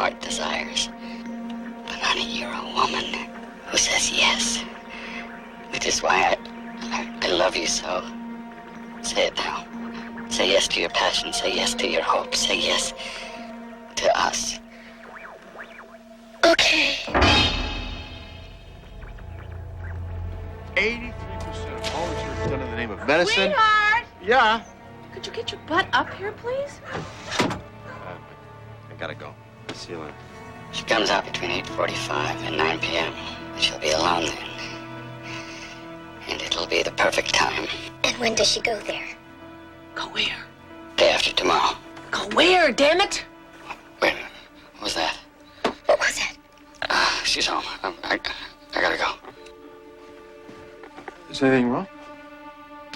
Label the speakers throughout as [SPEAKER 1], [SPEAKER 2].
[SPEAKER 1] heart desires. But honey, you're a woman who says yes. Which is why I love you so. Say it now. Say yes to your passion. Say yes to your hope. Say yes to us. Okay.
[SPEAKER 2] 83% of volunteers done in the name of medicine.
[SPEAKER 3] Sweetheart!
[SPEAKER 2] Yeah.
[SPEAKER 3] Could you get your butt up here, please?
[SPEAKER 2] I gotta go. See you later.
[SPEAKER 1] She comes out between 8:45 and 9 p.m. She'll be alone then. And it'll be the perfect time.
[SPEAKER 4] And when does she go there?
[SPEAKER 3] Go where?
[SPEAKER 1] Day after tomorrow.
[SPEAKER 3] Go where, damn it?
[SPEAKER 1] Wait, what was that?
[SPEAKER 4] What was that?
[SPEAKER 1] She's home. I gotta go.
[SPEAKER 2] Is anything wrong?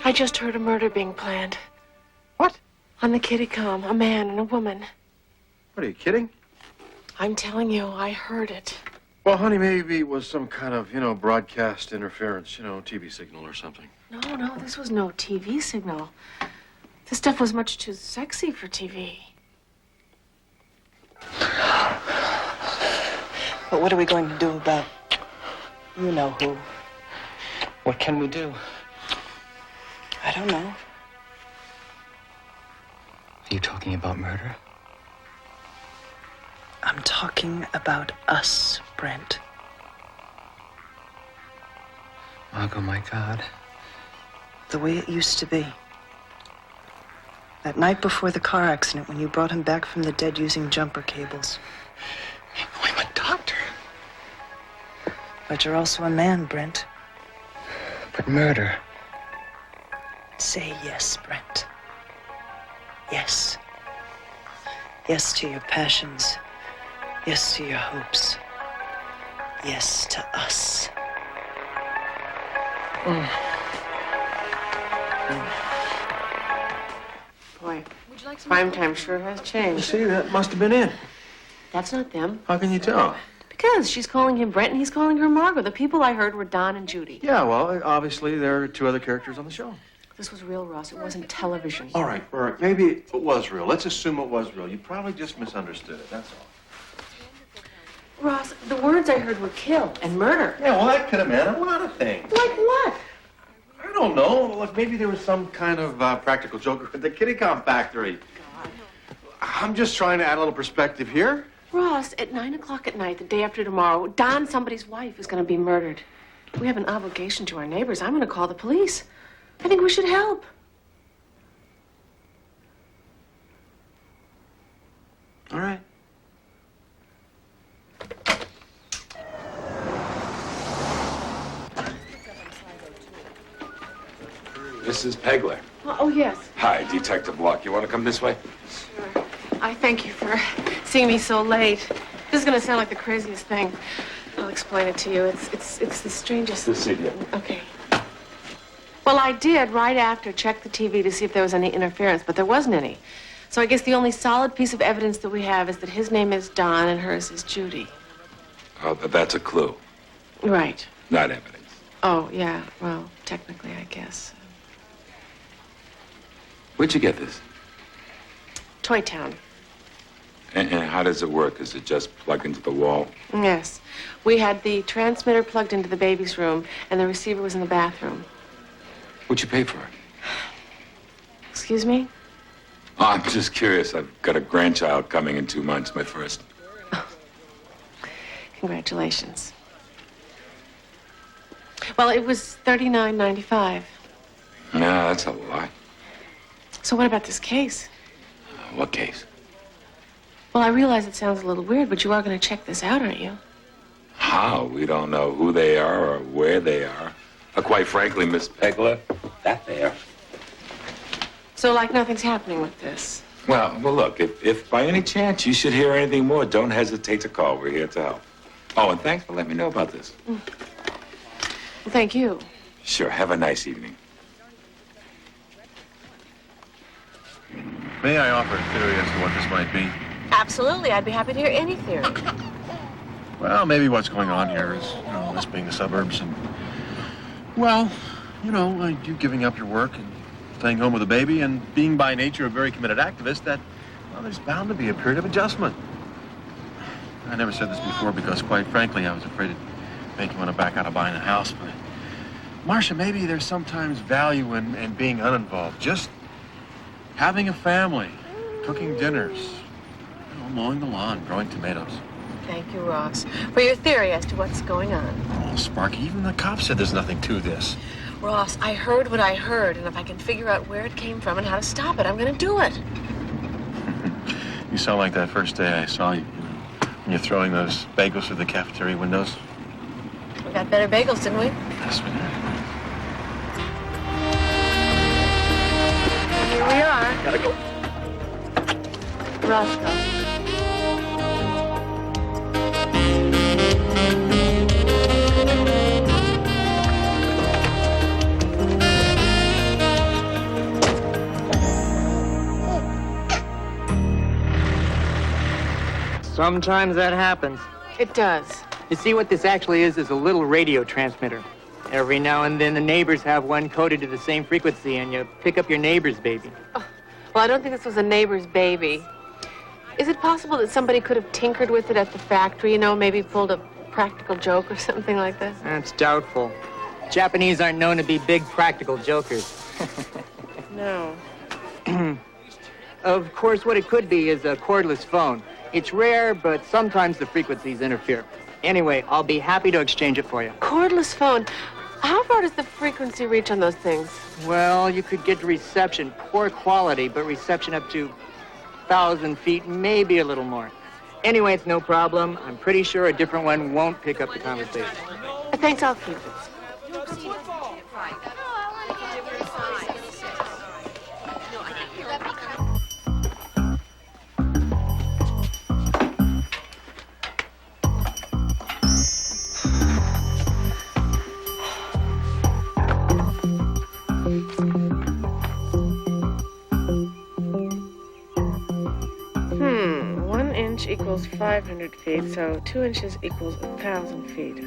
[SPEAKER 3] I just heard a murder being planned.
[SPEAKER 2] What?
[SPEAKER 3] On the kitty-com, a man and a woman.
[SPEAKER 2] What, are you kidding?
[SPEAKER 3] I'm telling you, I heard it.
[SPEAKER 2] Well, honey, maybe it was some kind of, broadcast interference, TV signal or something.
[SPEAKER 3] No, this was no TV signal. This stuff was much too sexy for TV.
[SPEAKER 5] But what are we going to do about you know who?
[SPEAKER 6] What can we do?
[SPEAKER 5] I don't know.
[SPEAKER 6] Are you talking about murder?
[SPEAKER 5] I'm talking about us, Brent.
[SPEAKER 6] Margot, my God.
[SPEAKER 5] The way it used to be. That night before the car accident when you brought him back from the dead using jumper cables.
[SPEAKER 6] I'm a doctor.
[SPEAKER 5] But you're also a man, Brent.
[SPEAKER 6] But murder.
[SPEAKER 5] Say yes, Brent. Yes. Yes to your passions. Yes to your hopes. Yes to us.
[SPEAKER 3] Boy, primetime sure has changed.
[SPEAKER 2] See, that must have been it.
[SPEAKER 3] That's not them.
[SPEAKER 2] How can you tell?
[SPEAKER 3] Because she's calling him Brent and he's calling her Margot. The people I heard were Don and Judy.
[SPEAKER 2] Yeah, well, obviously there are two other characters on the show.
[SPEAKER 3] This was real, Ross. It wasn't television.
[SPEAKER 2] All right. Maybe it was real. Let's assume it was real. You probably just misunderstood it, that's all.
[SPEAKER 3] Ross, the words I heard were kill and murder.
[SPEAKER 2] Yeah, well, that could have meant a lot of things.
[SPEAKER 3] Like what?
[SPEAKER 2] I don't know. Look, maybe there was some kind of practical joke at the kitty-com factory.
[SPEAKER 3] God.
[SPEAKER 2] I'm just trying to add a little perspective here.
[SPEAKER 3] Ross, at 9 o'clock at night, the day after tomorrow, Don, somebody's wife, is going to be murdered. We have an obligation to our neighbors. I'm going to call the police. I think we should help.
[SPEAKER 2] All right.
[SPEAKER 7] Mrs. Pegler.
[SPEAKER 3] Oh, yes.
[SPEAKER 7] Hi, Detective Locke. You want to come this way?
[SPEAKER 3] Sure. I thank you for seeing me so late. This is going to sound like the craziest thing. I'll explain it to you. It's the strangest...
[SPEAKER 7] This seat here.
[SPEAKER 3] Okay. Well, I did, right after, check the TV to see if there was any interference, but there wasn't any. So I guess the only solid piece of evidence that we have is that his name is Don and hers is Judy.
[SPEAKER 7] Oh, that's a clue,
[SPEAKER 3] Right.
[SPEAKER 7] not evidence.
[SPEAKER 3] Oh, yeah. Well, technically, I guess.
[SPEAKER 7] Where'd you get this?
[SPEAKER 3] Toy Town.
[SPEAKER 7] And how does it work? Is it just plugged into the wall?
[SPEAKER 3] Yes. We had the transmitter plugged into the baby's room, and the receiver was in the bathroom.
[SPEAKER 7] What'd you pay for it?
[SPEAKER 3] Excuse me?
[SPEAKER 7] Oh, I'm just curious. I've got a grandchild coming in 2 months, my first.
[SPEAKER 3] Congratulations. Well, it was $39.95.
[SPEAKER 7] No, that's a lot.
[SPEAKER 3] So what about this case?
[SPEAKER 7] What case?
[SPEAKER 3] Well, I realize it sounds a little weird, but you are going to check this out, aren't you?
[SPEAKER 7] How? We don't know who they are or where they are. Quite frankly, Miss Pegler, that they are.
[SPEAKER 3] So, like, nothing's happening with this?
[SPEAKER 7] Well, look, if by any chance you should hear anything more, don't hesitate to call. We're here to help. Oh, and thanks for letting me know about this.
[SPEAKER 3] Well, thank you.
[SPEAKER 7] Sure. Have a nice evening.
[SPEAKER 2] May I offer a theory as to what this might be?
[SPEAKER 3] Absolutely. I'd be happy to hear any theory.
[SPEAKER 2] Well, maybe what's going on here is, this being the suburbs and, well, like you giving up your work and staying home with a baby and being by nature a very committed activist, that, well, there's bound to be a period of adjustment. I never said this before because, quite frankly, I was afraid it'd make you want to back out of buying a house. But, Marcia, maybe there's sometimes value in being uninvolved. Just having a family, cooking dinners, you know, mowing the lawn, growing tomatoes.
[SPEAKER 3] Thank you, Ross, for your theory as to what's going on.
[SPEAKER 2] Oh, Sparky, even the cops said there's nothing to this.
[SPEAKER 3] Ross, I heard what I heard, and if I can figure out where it came from and how to stop it, I'm going to do it.
[SPEAKER 2] You sound like that first day I saw you, when you're throwing those bagels through the cafeteria windows.
[SPEAKER 3] We got better bagels, didn't we?
[SPEAKER 2] Yes, we did.
[SPEAKER 3] Here we are.
[SPEAKER 2] Gotta go.
[SPEAKER 3] Roscoe.
[SPEAKER 8] Sometimes that happens.
[SPEAKER 3] It does.
[SPEAKER 8] You see, what this actually is a little radio transmitter. Every now and then the neighbors have one coded to the same frequency and you pick up your neighbor's baby.
[SPEAKER 3] Oh, well, I don't think this was a neighbor's baby. Is it possible that somebody could have tinkered with it at the factory, you know, maybe pulled a practical joke or something like this?
[SPEAKER 8] That's doubtful. Japanese aren't known to be big practical jokers.
[SPEAKER 3] No.
[SPEAKER 8] Of course, what it could be is a cordless phone. It's rare, but sometimes the frequencies interfere. Anyway, I'll be happy to exchange it for you.
[SPEAKER 3] Cordless phone. How far does the frequency reach on those things?
[SPEAKER 8] Well, you could get reception, poor quality, but reception up to 1,000 feet, maybe a little more. Anyway, it's no problem. I'm pretty sure a different one won't pick up the conversation.
[SPEAKER 3] Thanks, I'll keep it. Equals 500 feet, so 2 inches equals 1,000 feet.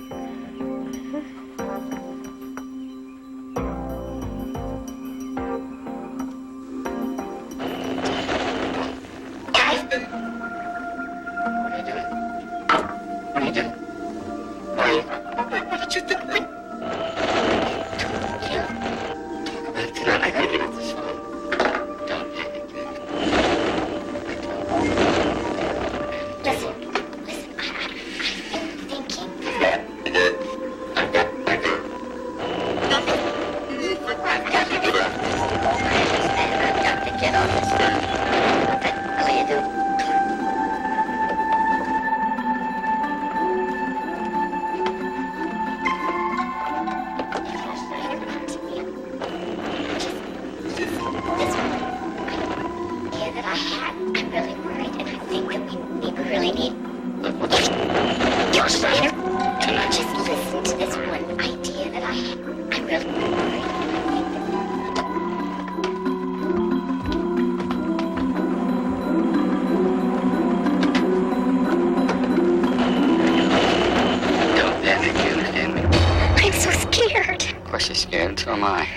[SPEAKER 1] So am I.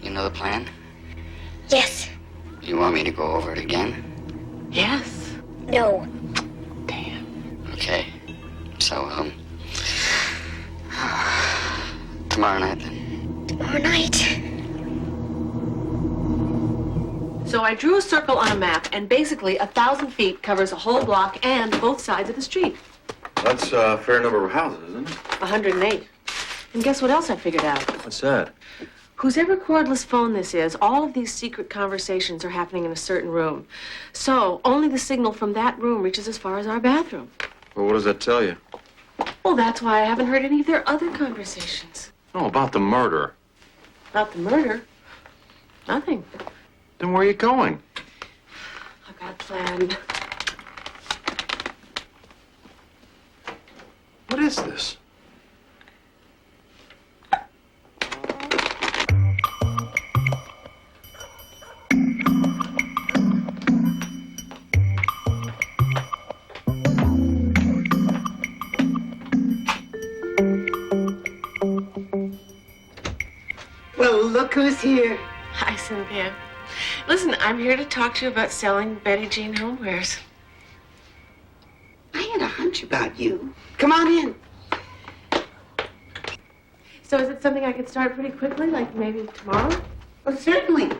[SPEAKER 1] You know the plan?
[SPEAKER 4] Yes.
[SPEAKER 1] You want me to go over it again?
[SPEAKER 3] Yes.
[SPEAKER 4] No.
[SPEAKER 3] Damn.
[SPEAKER 1] Okay. So, tomorrow night then.
[SPEAKER 4] Tomorrow night.
[SPEAKER 3] So I drew a circle on a map, and basically 1,000 feet covers a whole block and both sides of the street.
[SPEAKER 2] That's a fair number of houses, isn't it?
[SPEAKER 3] 108. And guess what else I figured out?
[SPEAKER 2] What's that?
[SPEAKER 3] Whosever cordless phone this is, all of these secret conversations are happening in a certain room. So only the signal from that room reaches as far as our bathroom.
[SPEAKER 2] Well, what does that tell you?
[SPEAKER 3] Well, that's why I haven't heard any of their other conversations.
[SPEAKER 2] Oh, about the murder.
[SPEAKER 3] About the murder? Nothing.
[SPEAKER 2] Then where are you going?
[SPEAKER 3] I've got a plan.
[SPEAKER 2] What is this?
[SPEAKER 5] Well, look who's here.
[SPEAKER 3] Hi, Cynthia. Listen, I'm here to talk to you about selling Betty Jean homewares.
[SPEAKER 9] much about you. Come on in.
[SPEAKER 3] So is it something I could start pretty quickly, like maybe tomorrow?
[SPEAKER 9] Well, certainly.